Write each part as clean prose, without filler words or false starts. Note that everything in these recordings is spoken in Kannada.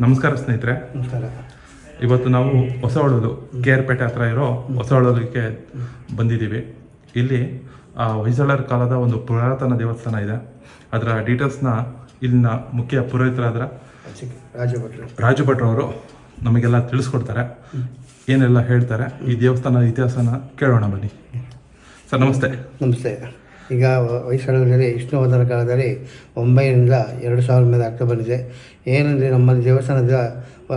ನಮಸ್ಕಾರ ಸ್ನೇಹಿತರೆ. ನಮಸ್ಕಾರ. ಇವತ್ತು ನಾವು ಹೊಸಹೊಳಲು ಕೇರ್ಪೇಟೆ ಹತ್ರ ಇರೋ ಹೊಸಹೊಳಲಿಗೆ ಬಂದಿದ್ದೀವಿ. ಇಲ್ಲಿ ಹೊಯ್ಸಳರ ಕಾಲದ ಒಂದು ಪುರಾತನ ದೇವಸ್ಥಾನ ಇದೆ. ಅದರ ಡೀಟೇಲ್ಸ್ನ ಇಲ್ಲಿನ ಮುಖ್ಯ ಪುರೋಹಿತರಾದ ರಾಜು ಭಟ್ರು ಅವರು ನಮಗೆಲ್ಲ ತಿಳಿಸ್ಕೊಡ್ತಾರೆ, ಏನೆಲ್ಲ ಹೇಳ್ತಾರೆ. ಈ ದೇವಸ್ಥಾನದ ಇತಿಹಾಸನ ಕೇಳೋಣ ಬನ್ನಿ. ಸರ್ ನಮಸ್ತೆ. ನಮಸ್ತೆ. ಈಗ ಹೊಯ್ಸಳರಲ್ಲಿ ವಿಷ್ಣುವರ್ಧನ ಕಾಲದಲ್ಲಿ 900ರಿಂದ 2000 ಮೇಲೆ ಆಗ್ತಾ ಬಂದಿದೆ. ಏನಂದರೆ ನಮ್ಮ ದೇವಸ್ಥಾನದ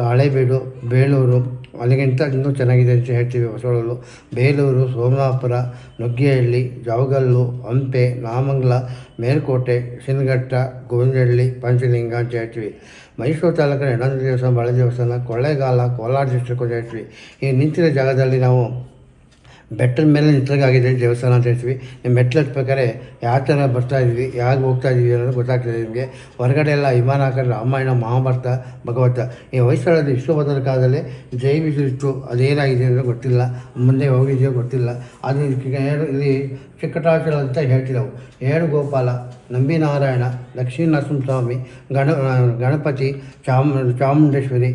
ಹಳೇಬೀಡು, ಬೇಲೂರು ಅಲ್ಲಿಗಿಂತ ಇನ್ನೂ ಚೆನ್ನಾಗಿದೆ ಅಂತ ಹೇಳ್ತೀವಿ. ಹೊಸಹೊಳಲು, ಬೇಲೂರು, ಸೋಮನಾಪುರ, ನುಗ್ಗೇಹಳ್ಳಿ, ಜಾವಗಲ್ಲು, ಹಂಪೆ, ನಾಮಂಗಲ, ಮೇಲ್ಕೋಟೆ, ಶಿನಘಟ್ಟ, ಗೋವಿಂದಹಳ್ಳಿ, ಪಂಚಲಿಂಗ ಅಂತ ಹೇಳ್ತೀವಿ. ಮೈಸೂರು ತಾಲೂಕಿನ ಯಡಂದ ದೇವಸ್ಥಾನ, ಬಾಳೆ ದೇವಸ್ಥಾನ, ಕೊಳ್ಳೇಗಾಲ, ಕೋಲಾರ ಡಿಸ್ಟ್ರಿಕ್ಟ್ ಅಂತ ಹೇಳ್ತೀವಿ. ಈ ನಿಂತಿರೋ ಜಾಗದಲ್ಲಿ ನಾವು ಬೆಟ್ಟದ ಮೇಲೆ ನಿಂತಾಗಿದೆ ದೇವಸ್ಥಾನ ಅಂತ ಹೇಳ್ತೀವಿ. ನೀವು ಮೆಟ್ಲು ಹತ್ಬೇಕಾದ್ರೆ ಯಾವ ಥರ ಬರ್ತಾಯಿದ್ವಿ, ಯಾಕೆ ಹೋಗ್ತಾಯಿದ್ವಿ ಅನ್ನೋದು ಗೊತ್ತಾಗ್ತದೆ ನಿಮಗೆ. ಹೊರಗಡೆ ಎಲ್ಲ ವಿಮಾನ ಹಾಕಿದ್ರೆ ರಾಮಾಯಣ, ಮಹಾಭಾರತ, ಭಗವತ. ಈ ಹೊಯ್ಸಳದ ವಿಷ್ಣುವರ್ಧನ ಕಾಲದಲ್ಲಿ ಜೈವಿಸಿತ್ತು, ಅದೇನಾಗಿದೆ ಅನ್ನೋದು ಗೊತ್ತಿಲ್ಲ, ಮುಂದೆ ಹೋಗಿದೆಯೋ ಗೊತ್ತಿಲ್ಲ. ಅದು ಇಲ್ಲಿ ಚಿಕ್ಕಟಾಚಲ ಅಂತ ಹೇಳ್ತೀವಿ ನಾವು. ಗೋಪಾಲ, ನಂಬಿನಾರಾಯಣ, ಲಕ್ಷ್ಮೀನರಸಿಂಹಸ್ವಾಮಿ, ಗಣಪತಿ, ಚಾಮುಂಡೇಶ್ವರಿ,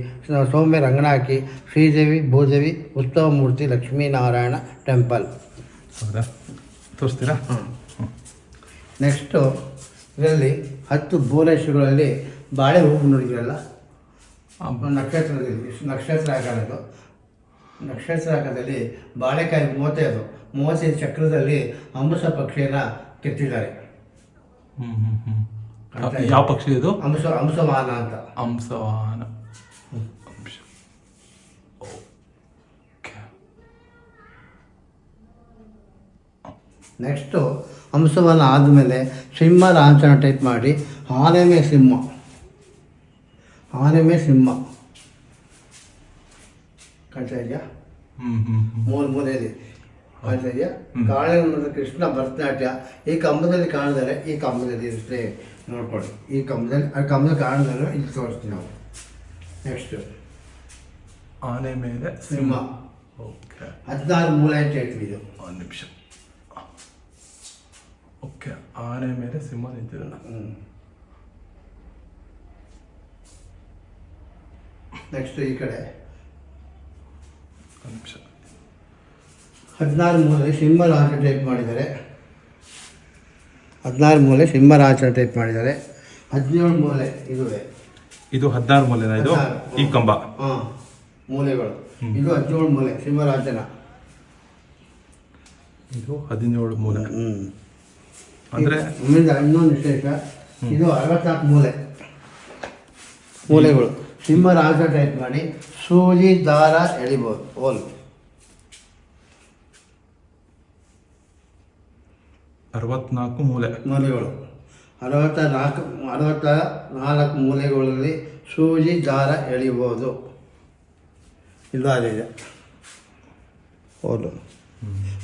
ಸೌಮ್ಯ ರಂಗನಾಯಕಿ, ಶ್ರೀದೇವಿ, ಭೂದೇವಿ, ಉತ್ಸವ ಮೂರ್ತಿ, ಲಕ್ಷ್ಮೀನಾರಾಯಣ ಟೆಂಪಲ್. ಹೌದಾ, ತೋರಿಸ್ತೀರಾ? ನೆಕ್ಸ್ಟು ಇದರಲ್ಲಿ 10 ಭುವನೇಶ್ವರಗಳಲ್ಲಿ ಬಾಳೆ ಹೂವು ನೋಡಿದ್ರಲ್ಲ, ನಕ್ಷತ್ರ ಆಕಾರದ್ದು. ನಕ್ಷತ್ರ ಆಕಾರದಲ್ಲಿ ಬಾಳೆಕಾಯಿ 35 ಚಕ್ರದಲ್ಲಿ ಅಂಬುಸ ಪಕ್ಷಿಯನ್ನು ಕೆತ್ತಿದ್ದಾರೆ. ಯಾವ ಪಕ್ಷಿ ಇದು? ಅಂಶವಾಹನ ಅಂತ. ಅಂಶವಾಹನ. ನೆಕ್ಸ್ಟು ಅಂಶವಾಹನ ಆದಮೇಲೆ ಸಿಂಹ ಲಾಂಛನ ಟೈಪ್ ಮಾಡಿ ಆನೆ ಮೇಲೆ ಸಿಂಹ ಕಾಣ್ತಾ ಇದೆಯಾ? ಮೂಲೆಯಲ್ಲಿ ಕಾಣ್ತಾ ಇದೆಯಾ? ಕಾಳಿನ ಕೃಷ್ಣ ಭರತನಾಟ್ಯ ಈ ಕಂಬದಲ್ಲಿ ಕಾಣಿದರೆ, ಈ ಕಂಬದಲ್ಲಿ ಇರುತ್ತೆ ನೋಡ್ಕೊಳ್ಳಿ. ಈ ಕಂಬದಲ್ಲಿ ಕಾಣಿದ್ರೆ ಇಲ್ಲಿ ತೋರಿಸ್ತೀವಿ ನಾವು. ನೆಕ್ಸ್ಟ್ ಆನೆ ಮೇಲೆ ಸಿಂಹ. ಓಕೆ, 16 ಮೂಲೆ ಅಂತ ಹೇಳ್ತೀವಿ ಇದು. ಒಂದು ನಿಮಿಷ. ಓಕೆ, ಆನೆ ಮೇಲೆ ಸಿಂಹ ನಿಂತಿರಲ್ಲ. ನೆಕ್ಸ್ಟ್ ಈ ಕಡೆ ಒಂದು ನಿಮಿಷ. 16 ಮೂಲೆ ಸಿಂಹರಾಜ ಟೈಪ್ ಮಾಡಿದ್ದಾರೆ. 16 ಮೂಲೆ ಸಿಂಹರಾಜ ಟೈಪ್ ಮಾಡಿದ್ದಾರೆ. 17 ಮೂಲೆ ಇದುವೆ. ಇದು 16 ಮೂಲೆನಾ? ಇದು ಈ ಕಂಬ. ಮೂಲೆಗಳು ಇದು 17 ಮೂಲೆ ಸಿಂಹರಾಜನ. ಇದು 17 ಮೂಲೆ. ಅಂದರೆ ಇನ್ನೊಂದು ವಿಶೇಷ, ಇದು 64 ಮೂಲೆಗಳು ಸಿಂಹರಾಜ ಟೈಪ್ ಮಾಡಿ ಸೂಜಿ ದಾರ ಎಳಿಬೋದು. ಹೋಲ್ 64 ಮೂಲೆಗಳು. 64 ಮೂಲೆಗಳಲ್ಲಿ ಸೂಜಿ ದಾರ ಎಳಿಬೋದು. ಇಲ್ಲ ಅದಿದೆ ಹೋಲು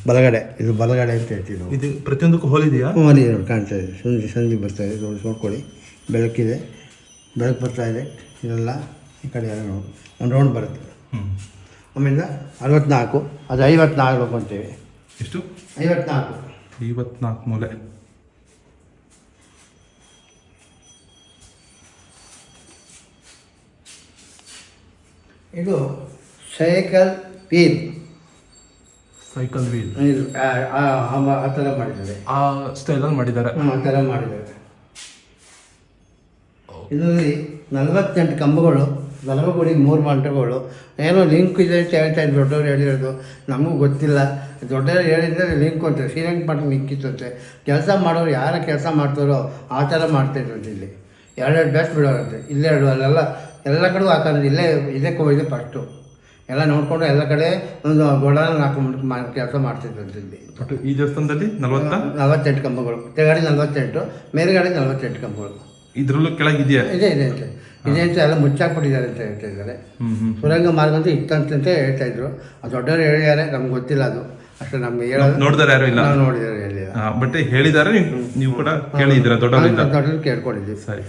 ಬಲಗಡೆ. ಇದು ಬಲಗಡೆ ಅಂತ ಹೇಳ್ತೀವಿ ನಾವು. ಇದು ಪ್ರತಿಯೊಂದಕ್ಕೂ ಹೋಲಿದೆಯಾ? ಹೋಲಿ ಕಾಣ್ತಾ ಇದೆ. ಸಂಜೆ ಬರ್ತಾ ಇದೆ, ನೋಡ್ಕೊಳ್ಳಿ. ಬೆಳಕಿದೆ, ಬೆಳಕು ಬರ್ತಾ ಇದೆ. ಇದೆಲ್ಲ ಈ ಕಡೆ ಎಲ್ಲ ನೋಡಿ ಒಂದು ರೌಂಡ್ ಬರುತ್ತೆ. ಆಮೇಲೆ 64, ಅದು 54 ಅಂತೀವಿ. ಎಷ್ಟು? 54 ಮೂಲೆ. ಇದು ಸೈಕಲ್ ವೀಲ್. ಇದು ಆ ಥರ ಮಾಡಿದ್ದಾರೆ, ಆ ಸ್ಟೈಲಲ್ಲಿ ಮಾಡಿದ್ದಾರೆ. ಆ ಥರ ಮಾಡಿದ್ದಾರೆ. ಇದರಲ್ಲಿ 48 ಕಂಬಗಳು, ಗರ್ಭಗುಡಿ 3 ಮಂಟಪಗಳು. ಏನೋ ಲಿಂಕ್ ಇದೆ ಅಂತ ಹೇಳ್ತಾ ಇದ್ದು ದೊಡ್ಡವ್ರು ಹೇಳಿರೋದು, ನಮಗೂ ಗೊತ್ತಿಲ್ಲ. ದೊಡ್ಡವ್ರು ಹೇಳಿದರೆ ಲಿಂಕ್ ಅಂತ ಶ್ರೀರಂಗಪಟ್ಟಣ ಲಿಂಕ್ ಇತ್ತಂತೆ. ಕೆಲಸ ಮಾಡೋರು ಯಾರ ಕೆಲಸ ಮಾಡ್ತಾರೋ ಆ ಥರ ಮಾಡ್ತಾಯಿದ್ರಂತೆ. ಇಲ್ಲಿ 2 ಬ್ಯಾಚ್ ಬಿಡೋರಂತೆ. ಇಲ್ಲೇ 2 ಅಲ್ಲೆಲ್ಲ ಎಲ್ಲ ಕಡೆಗೂ ಹಾಕೋದು. ಇಲ್ಲೇ ಇದಕ್ಕೆ ಹೋಗಿದೆ ಫಸ್ಟು. ಎಲ್ಲ ನೋಡಿಕೊಂಡು ಎಲ್ಲ ಕಡೆ ಒಂದು ಗೋಡಾನ ಹಾಕೊಂಡು ಕೆಲಸ ಮಾಡ್ತಿದ್ರಂತೆ. ಇಲ್ಲಿ ಈ ದೇವಸ್ಥಾನದಲ್ಲಿ 48 ಕಂಬಗಳು. ಕೆಳಗಡೆ 48, ಮೇಲ್ಗಡೆ 48 ಕಂಬಗಳು. ಇದರಲ್ಲೂ ಕೆಳಗಿದೆಯಾ? ಇದೆ ಅಂತ ಎಲ್ಲ ಮುಚ್ಚಾಕ್ಬಿಟ್ಟಿದ್ದಾರೆ ಅಂತ ಹೇಳ್ತಾ ಇದ್ದಾರೆ. ಸುರಂಗ ಮಾರ್ಗ ಅಂತ ಇತ್ತಂತ ಹೇಳ್ತಾ ಇದ್ರು. ಅದು ದೊಡ್ಡವರು ಹೇಳಿದ್ದಾರೆ, ನಮ್ಗೆ ಗೊತ್ತಿಲ್ಲ. ಅದು ಅಷ್ಟು ನಮ್ಗೆ ಹೇಳೋದು. ನೋಡಿದಾರೆ ಯಾರು ಇಲ್ಲ? ನೋಡಿದ್ದಾರೆ, ಹೇಳಿಲ್ಲ. ಬಟ್ ಹೇಳಿದ್ದಾರೆ, ನೀವು ಕೂಡ ಕೇಳಿದ್ದೀರಾ? ದೊಡ್ಡವರು ಕೇಳ್ಕೊಂಡಿದ್ದೀವಿ. ಸರಿ,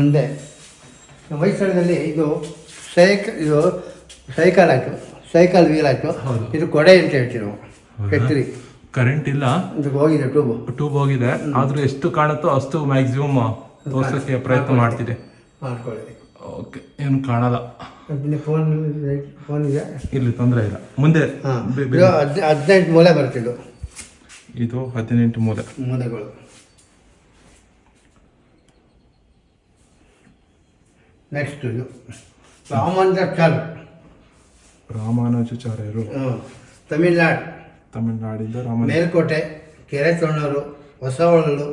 ಮುಂದೆ ಹೊಯ್ಸಳದಲ್ಲಿ ಇದು ಸೈಕಲ್ ಆಯಿತು, ಸೈಕಲ್ ವೀಲ್ ಆಯಿತು. ಇದು ಕೊಡೆ ಅಂತ ಹೇಳ್ತೀವಿ ನಾವು. ಕೆತ್ತರಿ ಕರೆಂಟ್ ಇಲ್ಲ, ಹೋಗಿದೆ, ಟ್ಯೂಬ್ ಹೋಗಿದೆ. ಆದ್ರೂ ಎಷ್ಟು ಕಾಣುತ್ತೋ ಅಷ್ಟು ಮ್ಯಾಕ್ಸಿಮಮ್ ತೋರ್ಸೋಕ್ಕೆ ಪ್ರಯತ್ನ ಮಾಡ್ತಿದೆ. ಮಾಡ್ಕೊಳ್ಳಿ. ಓಕೆ, ಏನು ಕಾಣಲ್ಲ. ಫೋನ್ ಇದೆ, ಇಲ್ಲಿ ತೊಂದರೆ ಇಲ್ಲ. ಮುಂದೆ ಹಾಂ, 18 ಮೂಲೆ ಬರ್ತಿದ್ದು. ಇದು 18 ಮೂಲೆಗಳು. ನೆಕ್ಸ್ಟ್ ಇದು ರಾಮಾನುಜಾಚಾರ್ಯರು, ತಮಿಳ್ನಾಡಿಂದ ಮೇಲ್ಕೋಟೆ, ಕೆರೆ ತೊಣ್ಣೂರು, ಹೊಸಹೊಳಲು,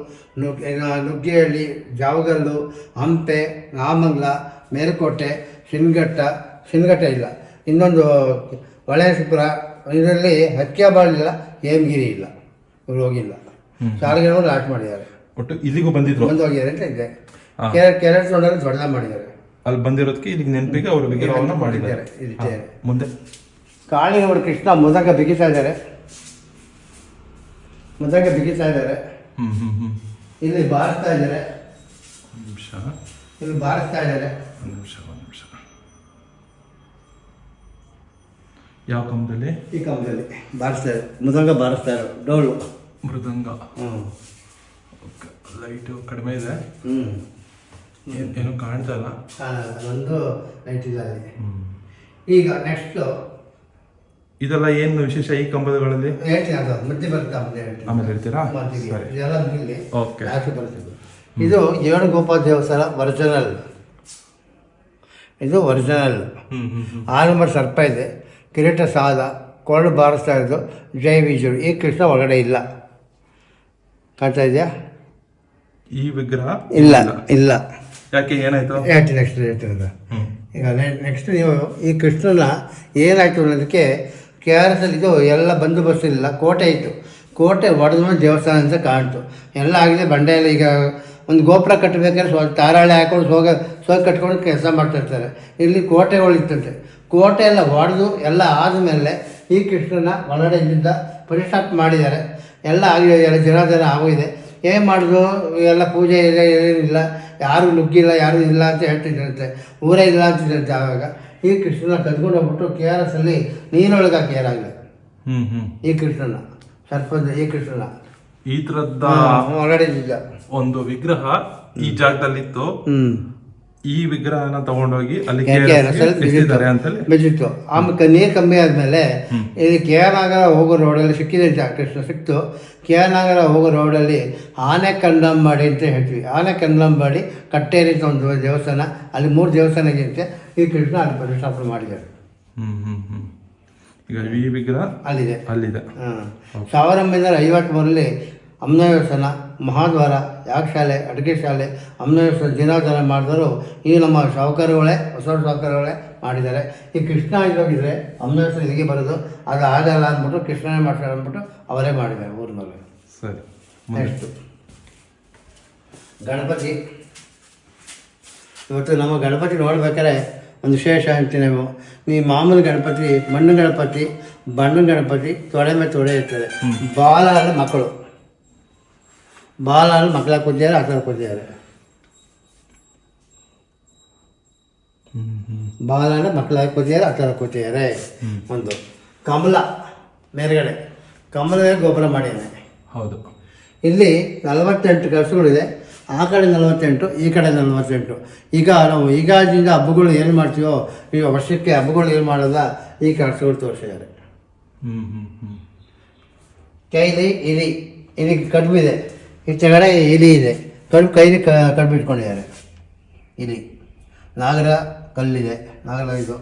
ನುಗ್ಗೇಹಳ್ಳಿ, ಜಾವಗಲ್ಲು, ಹಂಪೆ, ನಾಮಂಗ್ಲ, ಮೇಲ್ಕೋಟೆ, ಶಿನ್ಘಟ್ಟ ಇಲ್ಲ, ಇನ್ನೊಂದು ಹೊಳೆಸಿಪುರ. ಇದರಲ್ಲಿ ಹಕ್ಕಿಯಾಬಾಳ್ ಇಲ್ಲ, ಹೇಮಗಿರಿ ಇಲ್ಲ, ಇವ್ರು ಹೋಗಿಲ್ಲ. ಶಾಲೆಗಳು ಲಾಸ್ಟ್ ಮಾಡಿದ್ದಾರೆ. ಒಟ್ಟು ಇಲ್ಲಿಗೂ ಬಂದಿದ್ರು, ಬಂದು ಹೋಗಿದ್ದಾರೆ ಅಂತ ಇದೆ. ಕೆರೆ ತೊಣ್ಣೂರು ದೊಡ್ಡದಾಗಿ ಮಾಡಿದ್ದಾರೆ. ಅಲ್ಲಿ ಬಂದಿರೋದಕ್ಕೆ ಇಲ್ಲಿಗೆ ನೆನಪಿಗೆ ಅವರು ವಿಗ್ರಹವನ್ನು ಮಾಡಿದ್ದಾರೆ. ಮುಂದೆ ಕಾಳಿನವರು ಕೃಷ್ಣ ಮೃದಂಗ ಬಿಗಿತಾ ಇದ್ದಾರೆ. ಇಲ್ಲಿ ಬಾರಿಸ್ತಾ ಇದ್ದಾರೆ. ಒಂದು ನಿಮಿಷ. ಯಾವ ಕಂಬದಲ್ಲಿ? ಈ ಕಂಬದಲ್ಲಿ ಬಾರಿಸ್ತಾರೆ, ಮೃದಂಗ ಬಾರಿಸ್ತಾ ಇರೋ ಡೋಲು ಮೃದಂಗ. ಲೈಟು ಕಡಿಮೆ ಇದೆ, ಏನು ಕಾಣ್ತಾ ಇಲ್ಲ. ಒಂದು ಲೈಟ್ ಇಲ್ಲ ಅಲ್ಲಿ. ಈಗ ನೆಕ್ಸ್ಟ್ ಇದೆಲ್ಲ ಏನು ವಿಶೇಷ ಈ ಕಂಬಗಳಲ್ಲಿ? ಹೇಳ್ತೀನಿ, ಮಧ್ಯೆ ಬರುತ್ತೆ, ಆಮೇಲೆ ಹೇಳ್ತೀರಾ? ಓಕೆ. ಇದು ವೇಣುಗೋಪಾಲ ದೇವಸ್ಥಾನ ಒರಿಜಿನಲ್. ಇದು ಒರಿಜಿನಲ್. 6 ನಂಬರ್ ಸರ್ಪ ಇದೆ, ಕಿರೀಟ ಸಾದ, ಕೊರಡು ಬಾರಿಸ್ತಾ ಇದ್ದು, ಜೈ ವಿಜಯರು. ಈ ಕೃಷ್ಣ ಒಳಗಡೆ ಇಲ್ಲ, ಕಾಣ್ತಾ ಇದೆಯಾ? ಈ ವಿಗ್ರಹ ಇಲ್ಲ. ಯಾಕೆ, ಏನಾಯ್ತು? ನೆಕ್ಸ್ಟ್ ಹೇಳ್ತೀನಿ. ಈಗ ನೆಕ್ಸ್ಟ್ ನೀವು ಈ ಕೃಷ್ಣನ ಏನಾಯ್ತು ಅನ್ನೋದಕ್ಕೆ KRS ಅಲ್ಲಿ ಇದು ಎಲ್ಲ ಬಂದೋಬಸ್ತ್ ಇಲ್ಲ, ಕೋಟೆ ಇತ್ತು. ಕೋಟೆ ಒಡೆದ ದೇವಸ್ಥಾನ ಅಂತ ಕಾಣ್ತು. ಎಲ್ಲ ಆಗಿದೆ, ಬಂಡೆಯಲ್ಲಿ ಈಗ ಒಂದು ಗೋಪುರ ಕಟ್ಟಬೇಕಾದ್ರೆ ತಾರಾಳೆ ಹಾಕೊಂಡು ಸೋಗ ಕಟ್ಕೊಂಡು ಕೆಲಸ ಮಾಡ್ತಾಯಿರ್ತಾರೆ. ಇಲ್ಲಿ ಕೋಟೆಗಳಿತ್ತಂತೆ. ಕೋಟೆ ಎಲ್ಲ ಒಡೆದು ಎಲ್ಲ ಆದಮೇಲೆ ಈ ಕೃಷ್ಣನ ಒಳಗಡೆ ಇಲ್ಲಿಂದ ಪ್ರತಿಷ್ಠಾಪನೆ ಮಾಡಿದ್ದಾರೆ. ಎಲ್ಲ ಆಗಿದೆ, ಎಲ್ಲ ಜನ ಆಗೋಗಿದೆ. ಏನು ಮಾಡಿದ್ರು, ಎಲ್ಲ ಪೂಜೆ ಇಲ್ಲ, ಏನಿಲ್ಲ, ಯಾರೂ ನುಗ್ಗಿಲ್ಲ, ಯಾರೂ ಇಲ್ಲ ಅಂತ ಹೇಳ್ತಿದ್ರಂತೆ. ಊರೇ ಇಲ್ಲ ಅಂತಿದ್ರಂತೆ. ಆವಾಗ ಈ ಕೃಷ್ಣನ ಕದ್ಕೊಂಡು ಹೋಗ್ಬಿಟ್ಟು KRS ಅಲ್ಲಿ ನೀರೊಳಗೆ ಹಾಕಿಯಾರಾಗಲಿ ಈ ಕೃಷ್ಣನ, ಸರ್ಪದ ಈ ಕೃಷ್ಣನ ಈ ತರದ್ದ ಹೊರಗಡೆ ಇದ್ದಿದ್ದ ಒಂದು ವಿಗ್ರಹ ಈ ಜಾಗದಲ್ಲಿತ್ತು. ಈ ವಿಗ್ರಹನ ತಗೊಂಡೋಗಿ ಅಲ್ಲಿ ಬಿದ್ದಿತ್ತು. ಆಮೇಲೆ ನೀರು ಕಮ್ಮಿ ಆದಮೇಲೆ ಇಲ್ಲಿ KR ನಗರ ಹೋಗೋ ರೋಡಲ್ಲಿ ಸಿಕ್ಕಿದೆ ಕೃಷ್ಣ ಸಿಕ್ತು. KR ನಗರ ಹೋಗೋ ರೋಡಲ್ಲಿ ಆನೆ ಕನ್ನಂಬಾಡಿ ಅಂತ ಹೇಳ್ತೀವಿ. ಆನೆ ಕನ್ನಂಬಾಡಿ ಕಟ್ಟೇರಿ ಅಂತ ಒಂದು ದೇವಸ್ಥಾನ, ಅಲ್ಲಿ 3 ದೇವಸ್ಥಾನ ಇದೆ. ಈ ಕೃಷ್ಣ ಅಲ್ಲಿ ಪ್ರತಿಷ್ಠಾಪನೆ ಮಾಡಿದ್ದಾರೆ. ಈಗ ಈ ವಿಗ್ರಹ ಅಲ್ಲಿದೆ. 1953ರಲ್ಲಿ ಅಮ್ಮನ ದೇವಸ್ಥಾನ, ಮಹಾದ್ವಾರ, ಯಾಗಶಾಲೆ, ಅಡುಗೆ ಶಾಲೆ, ಅಮ್ಮನ ದೇವಸ್ಥಾನ ಜೀರ್ಣೋದ್ಧಾರ ಮಾಡಿದವರು ಈ ನಮ್ಮ ಸಾಹುಕಾರಗಳೇ, ಹೊಸ ಸಾಹುಕಾರಗಳೇ ಮಾಡಿದ್ದಾರೆ. ಈ ಕೃಷ್ಣ ಇರೋಗಿದ್ರೆ ಅಮ್ಮನ ದೇವಸ್ಥಾನ ಇಲ್ಲಿಗೆ ಬರೋದು, ಅದು ಆಗಲ್ಲ ಅಂದ್ಬಿಟ್ಟು ಕೃಷ್ಣನೇ ಮಾಡ್ತಾರೆ ಅಂದ್ಬಿಟ್ಟು ಅವರೇ ಮಾಡಿದ್ದಾರೆ ಊರಿನಲ್ಲಿ. ಸರಿ. ನೆಕ್ಸ್ಟು ಗಣಪತಿ. ಇವತ್ತು ನಮ್ಮ ಗಣಪತಿ ನೋಡ್ಬೇಕಾದ್ರೆ ಒಂದು ವಿಶೇಷ ಅಂತೀವಿ ನಾವು. ಈ ಮಾಮೂಲಿ ಗಣಪತಿ, ಮಣ್ಣು ಗಣಪತಿ, ಬಣ್ಣ ಗಣಪತಿ, ತೊಡೆ ಮೇಲೆ ತೊಡೆ ಇರ್ತದೆ. ಬಾಲಲ್ಲಿ ಮಕ್ಕಳು ಮಕ್ಕಳ ಕೂತಿದ್ದಾರೆ, ಆ ಥರ ಕೂತಿದ್ದಾರೆ. ಬಾಲಲ್ಲಿ ಮಕ್ಕಳಾಗಿ ಕೂತಿದ್ದಾರೆ, ಆ ಥರ ಕೂತಿದ್ದಾರೆ. ಒಂದು ಕಮಲ ಮೇಲ್ಗಡೆ, ಕಮಲ ಗೊಬ್ಬರ ಮಾಡಿದ್ದಾನೆ. ಹೌದು. ಇಲ್ಲಿ 48 ಕಲಶಗಳಿದೆ. ಆ ಕಡೆ 48, ಈ ಕಡೆ 48. ಈಗ ನಾವು ಈಗಾದಿಂದ ಹಬ್ಬಗಳು ಏನು ಮಾಡ್ತೀವೋ, ಈಗ ವರ್ಷಕ್ಕೆ ಹಬ್ಬಗಳು ಏನು ಮಾಡೋದ ಈ ಕಲಶಗಳು ತೋರಿಸಿದ್ದಾರೆ. ಕೈಲಿ ಇಲಿ ಕಡುಬಿದೆ, ಈ ಕೆಳಗಡೆ ಇಲಿ ಇದೆ, ಕೈಲಿ ಕಡುಬು ಇಟ್ಕೊಂಡಿದ್ದಾರೆ. ಇಲಿ ನಾಗರ ಕಲ್ಲಿದೆ, ನಾಗರ ಇದು.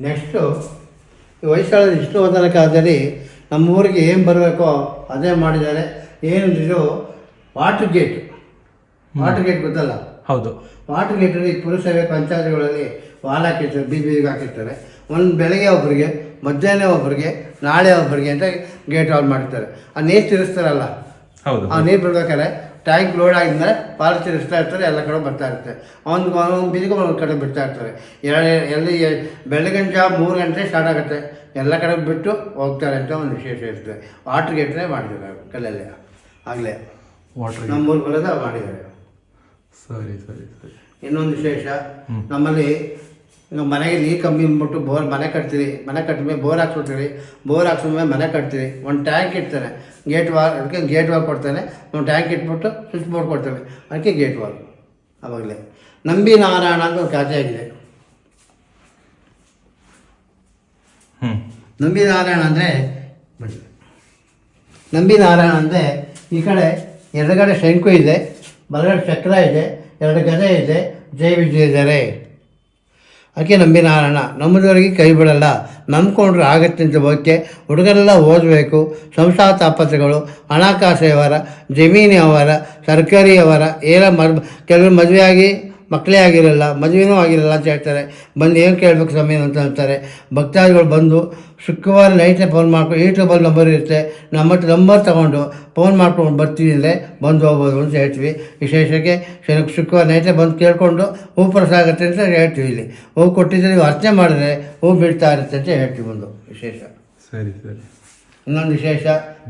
ನೆಕ್ಸ್ಟು ಹೊಯ್ಸಳರ ವಿಷ್ಣುವರ್ಧನ ಕಾಲದಲ್ಲಿ ನಮ್ಮೂರಿಗೆ ಏನು ಬರಬೇಕೋ ಅದೇ ಮಾಡಿದ್ದಾರೆ. ಏನಿದ್ರು ವಾಟರ್ ಗೇಟ್ ಗೊತ್ತಲ್ಲ? ಹೌದು. ವಾಟರ್ ಗೇಟಲ್ಲಿ ಪುರಸಭೆ ಪಂಚಾಯತ್ಗಳಲ್ಲಿ ವಾಲ್ ಹಾಕಿರ್ತಾರೆ, ಬೀದಿಗೆ ಹಾಕಿರ್ತಾರೆ. ಒಂದು ಬೆಳಗ್ಗೆ ಒಬ್ಬರಿಗೆ, ಮಧ್ಯಾಹ್ನ ಒಬ್ಬರಿಗೆ, ನಾಳೆ ಒಬ್ಬರಿಗೆ ಅಂತ ಗೇಟ್ ಆನ್ ಮಾಡ್ತಾರೆ. ಆ ನೀರು ತಿರ್ಸ್ತಾರಲ್ಲ, ಆ ನೀರು ಬಿಡ್ಬೇಕಾದ್ರೆ ಟ್ಯಾಂಕ್ ಲೋಡ್ ಆಗಿದ್ಮೇಲೆ ಪಾಲು ತಿರ್ಸ್ತಾ ಇರ್ತಾರೆ, ಎಲ್ಲ ಕಡೆ ಬರ್ತಾ ಇರ್ತಾರೆ. ಒಂದು ಬೀದಿಗೆ ಒಂದು ಕಡೆ ಬಿಡ್ತಾ ಇರ್ತಾರೆ. ಎಲ್ಲಿ ಬೆಳಗಿನ ಜಾವ 3 ಗಂಟೆ ಸ್ಟಾರ್ಟ್ ಆಗುತ್ತೆ, ಎಲ್ಲ ಕಡೆ ಬಿಟ್ಟು ಹೋಗ್ತಾರೆ ಅಂತ ಒಂದು ವಿಶೇಷ ಇರ್ತದೆ. ವಾಟರ್ ಗೇಟ್ನೇ ಮಾಡಿದ್ದಾರೆ ಕಲ್ಲಲ್ಲೇ, ಆಗಲೇ ನಮ್ಮೂರು ಬರೋದ ಮಾಡಿದ್ದಾರೆ. ಸರಿ. ಇನ್ನೊಂದು ವಿಶೇಷ, ನಮ್ಮಲ್ಲಿ ಈಗ ಮನೆಗೆ ನೀರು ಕಮ್ಮಿ ಅಂದ್ಬಿಟ್ಟು ಮನೆ ಕಟ್ತೀರಿ, ಮನೆ ಕಟ್ಟಿದ್ಮೇಲೆ ಬೋರ್ ಹಾಕ್ಸ್ಕೊಡ್ತೀರಿ, ಬೋರ್ ಹಾಕ್ಸಿದ್ಮೇಲೆ ಮನೆ ಕಟ್ತೀರಿ, ಒಂದು ಟ್ಯಾಂಕ್ ಇಡ್ತಾನೆ, ಅದಕ್ಕೆ ಗೇಟ್ ವಾಲ್ ಕೊಡ್ತಾನೆ, ಒಂದು ಟ್ಯಾಂಕ್ ಇಟ್ಬಿಟ್ಟು ಸ್ವಿಚ್ ಬೋರ್ಡ್ ಕೊಡ್ತಾನೆ, ಅದಕ್ಕೆ ಗೇಟ್ ವಾಲ್. ಆವಾಗಲೇ ನಂಬಿ ನಾರಾಯಣ ಅಂತ ಒಂದು ಖಾತೆ ಆಗಿದೆ. ನಂಬಿ ನಾರಾಯಣ ಅಂದರೆ ಈ ಕಡೆ ಎಡಗಡೆ ಶಂಕು ಇದೆ, ಬಲಗಡೆ ಚಕ್ರ ಇದೆ, 2 ಗದೆ ಇದೆ, ಜೈ ವಿಜಯದರೆ. ಅದಕ್ಕೆ ನಂಬಿ ನಾರಾಯಣ. ನಮ್ಮದವರಿಗೆ ಕೈ ಬಿಡಲ್ಲ, ನಂಬ್ಕೊಂಡ್ರೆ ಆಗತ್ತೆ ಅಂತ ಬಗ್ಗೆ ಹುಡುಗರೆಲ್ಲ ಓದಬೇಕು. ಸಂಸಾರ ತಾಪತ್ರಗಳು, ಹಣಕಾಸು ವ್ಯವಹಾರ, ಜಮೀನು ವ್ಯವಹಾರ, ಸರ್ಕಾರಿ ವ್ಯವಹಾರ, ಕೆಲವರು ಮದುವೆ ಆಗಿ ಮಕ್ಕಳೇ ಆಗಿರಲ್ಲ, ಮದುವೆನೂ ಆಗಿರಲ್ಲ ಅಂತ ಹೇಳ್ತಾರೆ. ಬಂದು ಏನು ಕೇಳಬೇಕು ಸಮಯ ಅಂತ ಅಂತಾರೆ. ಭಕ್ತಾದಿಗಳು ಬಂದು ಶುಕ್ರವಾರ ನೈಟೇ ಫೋನ್ ಮಾಡ್ಕೊಂಡು, ಯೂಟ್ಯೂಬಲ್ಲಿ ನಂಬರ್ ಇರುತ್ತೆ, ನಮ್ಮ ಹತ್ರ ನಂಬರ್ ತೊಗೊಂಡು ಫೋನ್ ಮಾಡ್ಕೊಂಡು ಬರ್ತೀನಿ ಅಂದರೆ ಬಂದು ಹೋಗ್ಬೋದು ಅಂತ ಹೇಳ್ತೀವಿ. ವಿಶೇಷಕ್ಕೆ ಶುಕ್ರವಾರ ನೈಟೇ ಬಂದು ಕೇಳಿಕೊಂಡು ಹೂ ಪ್ರಸಾದ ಆಗುತ್ತೆ ಅಂತ ಹೇಳ್ತೀವಿ. ಇಲ್ಲಿ ಹೂ ಕೊಟ್ಟಿದ್ದರೆ ನೀವು ಅರ್ಚನೆ ಮಾಡಿದ್ರೆ ಹೂ ಬೀಳ್ತಾ ಇರುತ್ತೆ ಅಂತ ಹೇಳ್ತೀವಿ. ಒಂದು ವಿಶೇಷ. ಸರಿ ಸರಿ. ಇನ್ನೊಂದು ವಿಶೇಷ,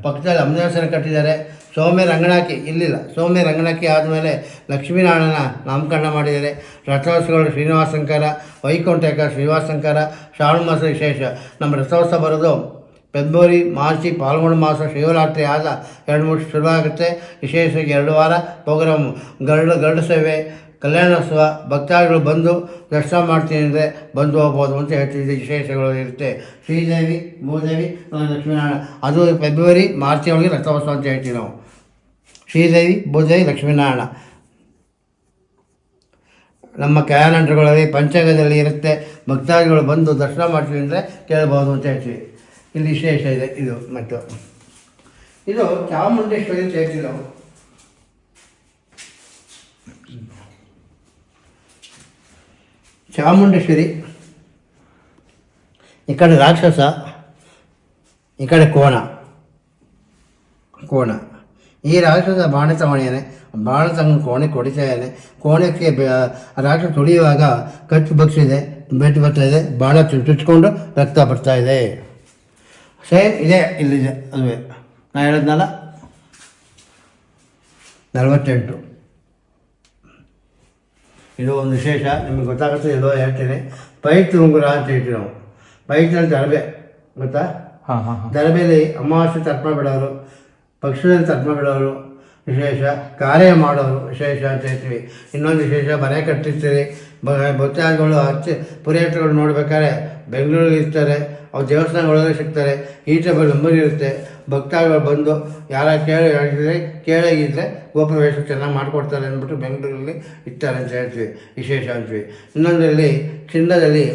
ಪಕ್ಕದಲ್ಲಿ ಅಮ್ಮದೇವಸ್ಥಾನ ಕಟ್ಟಿದ್ದಾರೆ. ಸೌಮ್ಯ ರಂಗನಾಕಿ ಇಲ್ಲಿಲ್ಲ, ಸೌಮ್ಯ ರಂಗನಾಕಿ ಆದಮೇಲೆ ಲಕ್ಷ್ಮೀನಾರಾಯಣ ನಾಮಕರಣ ಮಾಡಿದ್ದಾರೆ. ರಥೋತ್ಸವಗಳು ಶ್ರೀನಿವಾಸಂಕರ, ವೈಕುಂಠಕ ಶ್ರೀನಿವಾಸಂಕರ, ಶ್ರಾವಣ ಮಾಸ ವಿಶೇಷ. ನಮ್ಮ ರಥೋತ್ಸವ ಬರೋದು ಫೆಬ್ರವರಿ, ಮಾರ್ಚ್, ಪಾಲ್ಗೊಣ ಮಾಸ ಶಿವರಾತ್ರಿ ಆದ 2-3 ಶುರುವಾಗುತ್ತೆ. ವಿಶೇಷವಾಗಿ 2 ವಾರ ಪ್ರೋಗ್ರಾಮು, ಗರುಡ ಸೇವೆ, ಕಲ್ಯಾಣೋತ್ಸವ. ಭಕ್ತಾದಿಗಳು ಬಂದು ದರ್ಶನ ಮಾಡ್ತೀನಿ ಅಂದರೆ ಬಂದು ಹೋಗ್ಬೋದು ಅಂತ ಹೇಳ್ತಿದ್ದೆ. ವಿಶೇಷಗಳು ಇರುತ್ತೆ. ಶ್ರೀದೇವಿ, ಭೂದೇವಿ, ಲಕ್ಷ್ಮೀನಾರಾಯಣ. ಅದು ಫೆಬ್ರವರಿ, ಮಾರ್ಚ್ ಒಳಗೆ ರಥೋತ್ಸವ ಅಂತ ಹೇಳ್ತೀವಿ ನಾವು. ಶ್ರೀದೇವಿ, ಭೂದೇವಿ, ಲಕ್ಷ್ಮೀನಾರಾಯಣ ನಮ್ಮ ಕ್ಯಾಲೆಂಡರ್ಗಳಲ್ಲಿ ಪಂಚಾಂಗದಲ್ಲಿ ಇರುತ್ತೆ. ಭಕ್ತಾದಿಗಳು ಬಂದು ದರ್ಶನ ಮಾಡ್ತೀವಿ ಅಂದರೆ ಕೇಳ್ಬೋದು ಅಂತ ಹೇಳ್ತೀವಿ. ಇಲ್ಲಿ ವಿಶೇಷ ಇದೆ. ಇದು ಮತ್ತು ಇದು ಚಾಮುಂಡೇಶ್ವರಿ ಅಂತ ಹೇಳ್ತೀವಿ ನಾವು. ಚಾಮುಂಡೇಶ್ವರಿ ಈ ಕಡೆ ರಾಕ್ಷಸ, ಈ ಕಡೆ ಕೋಣ. ಈ ರಾಕ್ಷಸ ಬಾಣ ತಗೊಂಡಿದ್ದಾನೆ, ಬಾಣ ತಗೊಂಡು ಕೋಣೆಗೆ ಕೊಡಿತಾನೆ. ಕೋಣಕ್ಕೆ ರಾಕ್ಷಸ ತುಳಿಯುವಾಗ ಕಚ್ಚು ಬಗ್ಸಿದೆ, ಬೆಟ್ಟು ಬರ್ತಾ ಇದೆ, ಬಾಣ ಚುಚ್ಚಿಕೊಂಡು ರಕ್ತ ಬರ್ತಾ ಇದೆ. ಸೇಮ್ ಇದೆ, ಇಲ್ಲಿದೆ. ಅದುವೇ ನಾನು ಹೇಳಿದ್ನಲ್ಲ 48. ಇದು ಒಂದು ವಿಶೇಷ, ನಿಮಗೆ ಗೊತ್ತಾಗುತ್ತೆ. ಎಲ್ಲೋ ಹೇಳ್ತೀನಿ. ಪೈಟ್ ಉಂಗುರ ಅಂತ ಹೇಳ್ತೀವಿ ನಾವು. ಪೈಟ್ನಲ್ಲಿ ದರಬೆ ಗೊತ್ತಾ? ದರಬೇಲಿ ಅಮಾವಾಸ್ಯೆ ತರ್ಪಣ ಬಿಡೋರು, ಪಕ್ಷದಲ್ಲಿ ತರ್ಪಣ ಬಿಡೋರು ವಿಶೇಷ, ಕಾರ್ಯ ಮಾಡೋರು ವಿಶೇಷ ಅಂತ ಹೇಳ್ತೀವಿ. ಇನ್ನೊಂದು ವಿಶೇಷ, ಮನೆ ಕಟ್ಟಿರ್ತೀರಿ. ಭಕ್ತಾದಿಗಳು ಪುರಿಯಟಗಳು ನೋಡ್ಬೇಕಾದ್ರೆ ಬೆಂಗಳೂರಲ್ಲಿ ಇರ್ತಾರೆ, ಅವ್ರು ದೇವಸ್ಥಾನಗಳೊಳಗೆ ಸಿಗ್ತಾರೆ. ಈ ಟೈಪಲ್ಲಿ ನಂಬರ್ ಇರುತ್ತೆ. ಭಕ್ತಾದಿಗಳು ಬಂದು ಯಾರ ಕೇಳಾಗಿದ್ದರೆ ಗೋಪ್ರವೇಶ ಚೆನ್ನಾಗಿ ಮಾಡಿಕೊಡ್ತಾರೆ ಅಂದ್ಬಿಟ್ಟು ಬೆಂಗಳೂರಲ್ಲಿ ಇರ್ತಾರೆ ಅಂತ ಹೇಳ್ತೀವಿ. ವಿಶೇಷ ಅಂತೀವಿ. ಇನ್ನೊಂದರಲ್ಲಿ ಚಿನ್ನದಲ್ಲಿ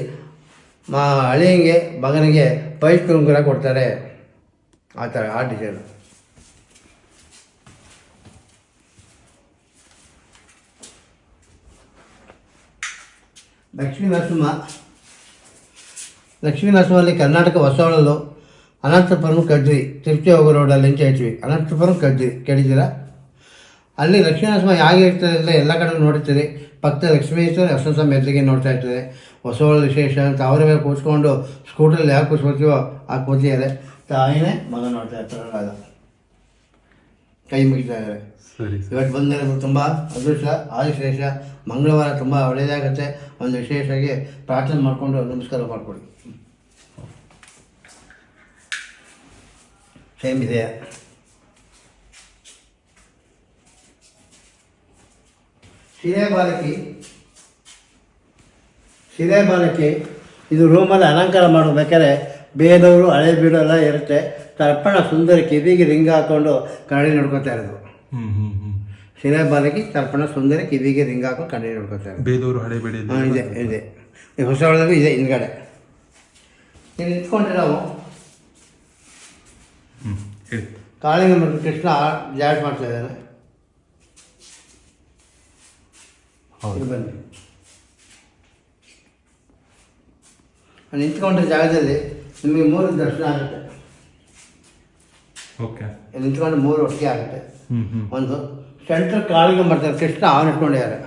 ಅಳಿಯಂಗೆ ಮಗನಿಗೆ ಪೈಟ್ ಉಂಗುರ ಕೊಡ್ತಾರೆ. ಆ ಥರ ಆ ಡಿಸೈನು. ಲಕ್ಷ್ಮೀ ನರಸಿಂಹಲ್ಲಿ ಕರ್ನಾಟಕ ಹೊಸವಳಲು ಅನಂತಪುರಂ ಕಡ್ರಿ, ತಿರುಪತಿ ಹೋಗೋ ರೋಡಲ್ಲಿ ಅಂತ ಹೇಳ್ತೀವಿ. ಅನಂತಪುರಂ ಕಡ್ರಿ ಕೇಳಿದ್ದೀರಾ? ಅಲ್ಲಿ ಲಕ್ಷ್ಮೀ ನರಸಿಂಹ ಹೇಗೆ ಇರ್ತದೆ ಅಂದರೆ ಎಲ್ಲ ಕಡೆ ನೋಡ್ತೀರಿ. ಪಕ್ಕದ ಲಕ್ಷ್ಮೀಶ್ವರ ಹೊಸ ಮೆದ್ಲಿಗೆ ನೋಡ್ತಾ ಇರ್ತದೆ. ಹೊಸವಳ ವಿಶೇಷ ಅಂತ ಅವರ ಮೇಲೆ ಕೂತ್ಕೊಂಡು ಸ್ಕೂಟ್ರಲ್ಲಿ ಯಾಕೆ ಕೂತ್ಕೊಳ್ತೀವೋ ಆ ಕೂತಿದ್ದಾರೆ. ತಾಯಿನೇ ಮಗ ನೋಡ್ತಾ ಇರ್ತಾರಲ್ಲ, ಕೈ ಮುಗಿತಾ ಇದ್ದಾರೆ. ಇವತ್ತು ಬಂದಿರೋದು ತುಂಬ ಅದೃಷ್ಟ, ಆದಿಶೇಷ. ಮಂಗಳವಾರ ತುಂಬ ಒಳ್ಳೆಯದಾಗುತ್ತೆ. ಒಂದು ವಿಶೇಷವಾಗಿ ಪ್ರಾರ್ಥನೆ ಮಾಡಿಕೊಂಡು ನಮಸ್ಕಾರ ಮಾಡಿಕೊಡಿ. ಸೇಮ್ ಇದೆ. ಶಿಲೆ ಬಾಲಕಿ ಇದು ರೂಮಲ್ಲಿ ಅಲಂಕಾರ ಮಾಡಬೇಕಾದ್ರೆ ಬೇದವರು ಹಳೆ ಬೀಡು ಎಲ್ಲ ಇರುತ್ತೆ. ತರ್ಪಣ ಸುಂದರಿ ಕಿವಿಗೆ ರಿಂಗ್ ಹಾಕ್ಕೊಂಡು ಕನ್ನಡಿ ನೋಡ್ಕೊತಾ ಇರೋದು. ಶಿಲೆ ಬಾಲಕಿ ತರ್ಪಣ ಸುಂದರಿ ಕಿವಿಗೆ ರಿಂಗ್ ಹಾಕೊಂಡು ಕನ್ನಡಿ ನೋಡ್ಕೊತಾ ಇರೋದು. ಬೇದೂರು ಹಳೆ ಬೀಡು ಇದೆ. ಹೊಸವಳದಲ್ಲಿ ಇದೆ ಹಿಂದ್ಗಡೆ. ಇಲ್ಲಿ ನಿಂತ್ಕೊಂಡ್ರೆ ನಾವು ಕಾಳಿಂಗ ಮತ್ತು ಕೃಷ್ಣ ಜಾಡ್ ಮಾಡ್ತಾ ಇದ್ದಾನೆ. ಬನ್ನಿ, ನಿಂತ್ಕೊಂಡ್ರೆ ಜಾಗದಲ್ಲಿ ನಿಮಗೆ 3 ದರ್ಶನ ಆಗುತ್ತೆ. ನಿಂತ್ಕೊಂಡು 3 ಒಟ್ಟಿಗೆ ಆಗುತ್ತೆ. ಒಂದು ಸೆಂಟ್ರ್ ಕಾಳಿಂಗ ಮಾಡ್ತಾರೆ, ಕೃಷ್ಣ ಅವನು ಇಟ್ಕೊಂಡಿದ್ದಾರೆ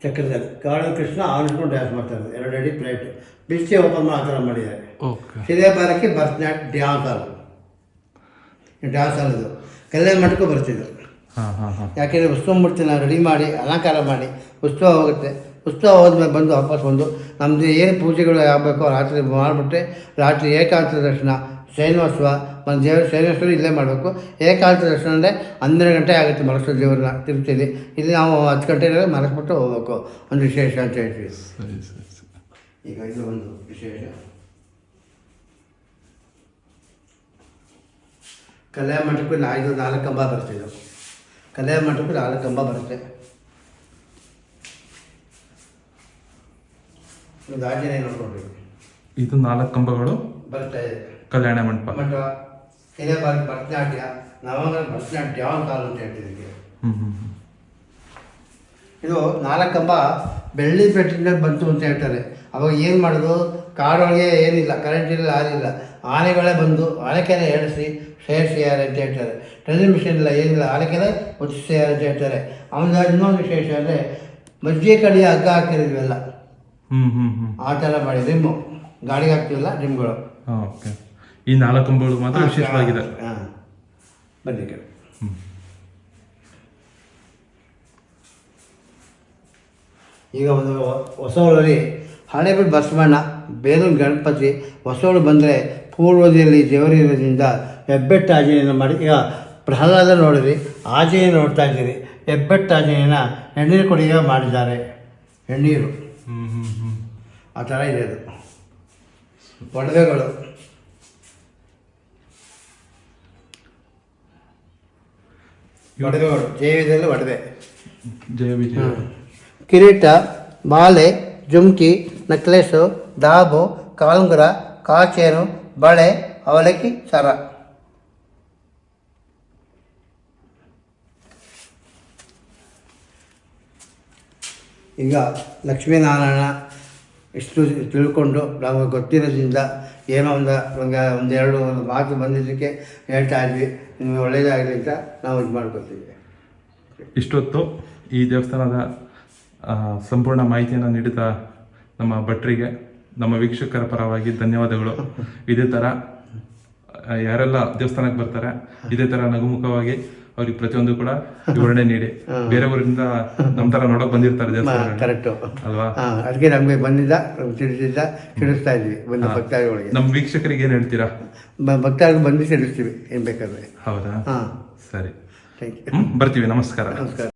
ಚಕ್ರದಲ್ಲಿ. ಕಾಳಿಂಗ ಕೃಷ್ಣ ಅವನು ಇಟ್ಕೊಂಡು ಡ್ಯಾನ್ಸ್ ಮಾಡ್ತಾರೆ. 2 ಅಡಿ ಪ್ಲೇಟ್ ಬಿಸಿ ಓಪನ್ ಆ ಥರ ಮಾಡಿದ್ದಾರೆ. ಶಿಲೆ ಬಾಲಕಿ ಭರತನಾಟ್ಯ ಡ್ಯಾನ್ಸ್ ಹಾಲ್ ಇದು ಕಲ್ಯಾಣ ಮಠಕ್ಕೂ ಬರ್ತಿದ್ರು. ಯಾಕೆಂದರೆ ವಸ್ತುಮೂರ್ತಿನ ರೆಡಿ ಮಾಡಿ ಅಲಂಕಾರ ಮಾಡಿ ಉತ್ಸವ ಹೋಗುತ್ತೆ. ಉತ್ಸವ ಹೋದ್ಮೇಲೆ ಬಂದು ವಾಪಸ್ ಬಂದು ನಮ್ಮದು ಏನು ಪೂಜೆಗಳು ಆಗಬೇಕೋ ರಾತ್ರಿ ಮಾಡಿಬಿಟ್ಟೆ. ರಾತ್ರಿ ಏಕಾಂತ ದರ್ಶನ, ಶಯನೋತ್ಸವ, ಒಂದು ದೇವ್ರ ಶಯನೋತ್ಸವ ಇಲ್ಲೇ ಮಾಡಬೇಕು. ಏಕಾಂತ ದರ್ಶನ ಅಂದರೆ 12 ಗಂಟೆ ಆಗುತ್ತೆ ಮಲಗಿಸೋ ದೇವ್ರನ್ನ ತಿರುಪತಿಯಲ್ಲಿ. ಇಲ್ಲಿ ನಾವು 10 ಗಂಟೆಗೆ ಮಲಗಿಸ್ಬಿಟ್ಟು ಹೋಗ್ಬೇಕು. ಒಂದು ವಿಶೇಷ ಅಂತ ಹೇಳ್ತೀವಿ. ಸರಿ ಸರಿ ಸರಿ. ಈಗ ಇದು ಒಂದು ವಿಶೇಷ. ಕಲ್ಯಾಣ ಮಂಟಪಕ್ಕೆ 4 ಕಂಬ ಬರುತ್ತೆ. ಇದು ಕಲ್ಯಾಣ ಮಂಟಪಕ್ಕೆ 4 ಕಂಬ ಬರುತ್ತೆ. ಒಂದು ಆಂಜನೇಯ ನೋಡ್ಕೊಳ್ಬೇಕು. ಇದು 4 ಕಂಬಗಳು ಬರ್ತಾ ಇದೆ ಕಲ್ಯಾಣ ಮಂಟಪ. ಮಂಟಪ ಇದೇ ಭರತನಾಟ್ಯ, ನವಂಗ ಭರತನಾಟ್ಯ ಯಾವ ಕಾಲ ಅಂತ ಹೇಳ್ತಿದ್ದೀವಿ. ಇದು 4 ಕಂಬ ಬೆಳ್ಳಿ ಪೆಟ್ಟಿನ ಬಂತು ಅಂತ ಹೇಳ್ತಾರೆ. ಅವಾಗ ಏನು ಮಾಡೋದು, ಕಾಡೊಳಗೆ ಏನಿಲ್ಲ, ಕರೆಂಟ್ ಇಲ್ಲ, ಹಾಲಿಲ್ಲ, ಆನೆಗಳೇ ಬಂದು ಆನೆಕೆರೆ ಏಳಿಸಿ ಸೇರಿಸಿದ್ದಾರೆ ಅಂತ ಹೇಳ್ತಾರೆ. ಡ್ರಿಲ್ಲಿಂಗ್ ಮಿಷಿನ್ ಇಲ್ಲ, ಏನಿಲ್ಲ, ಆನೆಕೆರೆ ಒತ್ತಿಸಿದ್ದಾರೆ ಅಂತ ಹೇಳ್ತಾರೆ. ಆಮೇಲೆ ಇನ್ನೊಂದು ವಿಶೇಷ ಅಂದರೆ ಮಜ್ಜಿಗೆ ಕಡಿಯ ಹಗ್ಗ ಹಾಕಿರೋದ್ವೆಲ್ಲ ಆ ಥರ ಮಾಡಿ ರಿಮ್ಮು ಗಾಡಿಗೆ ಹಾಕ್ತಿವಲ್ಲ ರಿಮ್ಗಳು. ಓಕೆ. ಈ 4 ಕಂಬಗಳು ಮಾತ್ರ ವಿಶೇಷವಾಗಿದೆ. ಹಾಂ, ಬನ್ನಿ ಕಡೆ. ಈಗ ಒಂದು ಹೊಸವಳಲ್ಲಿ ಹಳೇಬೀಡು ಬಸವಣ್ಣ, ಬೇಲೂರು ಗಣಪತಿ, ಹೊಸವಳು ಬಂದರೆ ಪೂರ್ವದಲ್ಲಿ ದೇವರಿರೋದ್ರಿಂದ ಹೆಬ್ಬೆಟ್ಟು ಆಂಜನೇಯನ ಮಾಡಿ. ಈಗ ಪ್ರಹ್ಲಾದ ನೋಡಿದ್ರಿ, ಆಂಜನೇಯ ನೋಡ್ತಾ ಇದ್ದೀರಿ. ಹೆಬ್ಬೆಟ್ಟು ಆಂಜನೇಯನ ಎಣ್ಣೀರು ಕೊಡಿಗೆ ಮಾಡಿದ್ದಾರೆ. ಎಣ್ಣೀರು ಆ ಥರ ಇದೆ. ಅದು ಒಡವೆಗಳು, ಒಡವೆಗಳು ಜಯವಿದಲ್ಲಿ ಒಡವೆ, ಜಯ ವಿಜಯ, ಕಿರೀಟ, ಮಾಲೆ, ಜುಮ್ಕಿ, ನೆಕ್ಲೆಸ್ಸು, ದಾಬು, ಕಾಲುಂಗುರ, ಕಾಚೇನು, ಬಳೆ, ಅವಲಕ್ಕಿ, ಸರ. ಈಗ ಲಕ್ಷ್ಮೀನಾರಾಯಣ ಇಷ್ಟು ತಿಳ್ಕೊಂಡು ನಮಗೆ ಗೊತ್ತಿರೋದ್ರಿಂದ ಏನೋ ಒಂದೆರಡು ಮಾತು ಬಂದಿದ್ದಕ್ಕೆ ಹೇಳ್ತಾ ಇದ್ವಿ. ನಿಮಗೆ ಒಳ್ಳೆಯದಾಗಲಿ ಅಂತ ನಾವು ಇದು ಮಾಡ್ಕೊತೀವಿ. ಇಷ್ಟೊತ್ತು ಈ ದೇವಸ್ಥಾನದ ಸಂಪೂರ್ಣ ಮಾಹಿತಿಯನ್ನು ನೀಡಿದ ನಮ್ಮ ಭಟ್ರಿಗೆ ನಮ್ಮ ವೀಕ್ಷಕರ ಪರವಾಗಿ ಧನ್ಯವಾದಗಳು. ಇದೇ ಥರ ಯಾರೆಲ್ಲ ದೇವಸ್ಥಾನಕ್ಕೆ ಬರ್ತಾರೆ ಇದೇ ಥರ ನಗುಮುಖವಾಗಿ ಅವ್ರಿಗೆ ಪ್ರತಿಯೊಂದು ಕೂಡ ವಿವರಣೆ ನೀಡಿ. ಬೇರೆ ಊರಿಂದ ನಮ್ಮ ಥರ ನೋಡೋಕೆ ಬಂದಿರ್ತಾರೆ ದೇವಸ್ಥಾನ, ಕರೆಕ್ಟು ಅಲ್ವಾ? ಅದಕ್ಕೆ ನಮಗೆ ತಿಳಿಸ್ತಾ ಇದ್ವಿ ಬಂದು ಭಕ್ತಾದಿಗಳಿಗೆ. ನಮ್ಮ ವೀಕ್ಷಕರಿಗೆ ಏನು ಹೇಳ್ತೀರಾ? ಭಕ್ತಾದಿಗಳು ಬಂದು ತಿಳಿಸ್ತೀವಿ ಏನು ಬೇಕಾದ್ರೆ. ಹೌದಾ? ಹಾಂ, ಸರಿ, ಥ್ಯಾಂಕ್ ಯು. ಬರ್ತೀವಿ. ನಮಸ್ಕಾರ. ನಮಸ್ಕಾರ.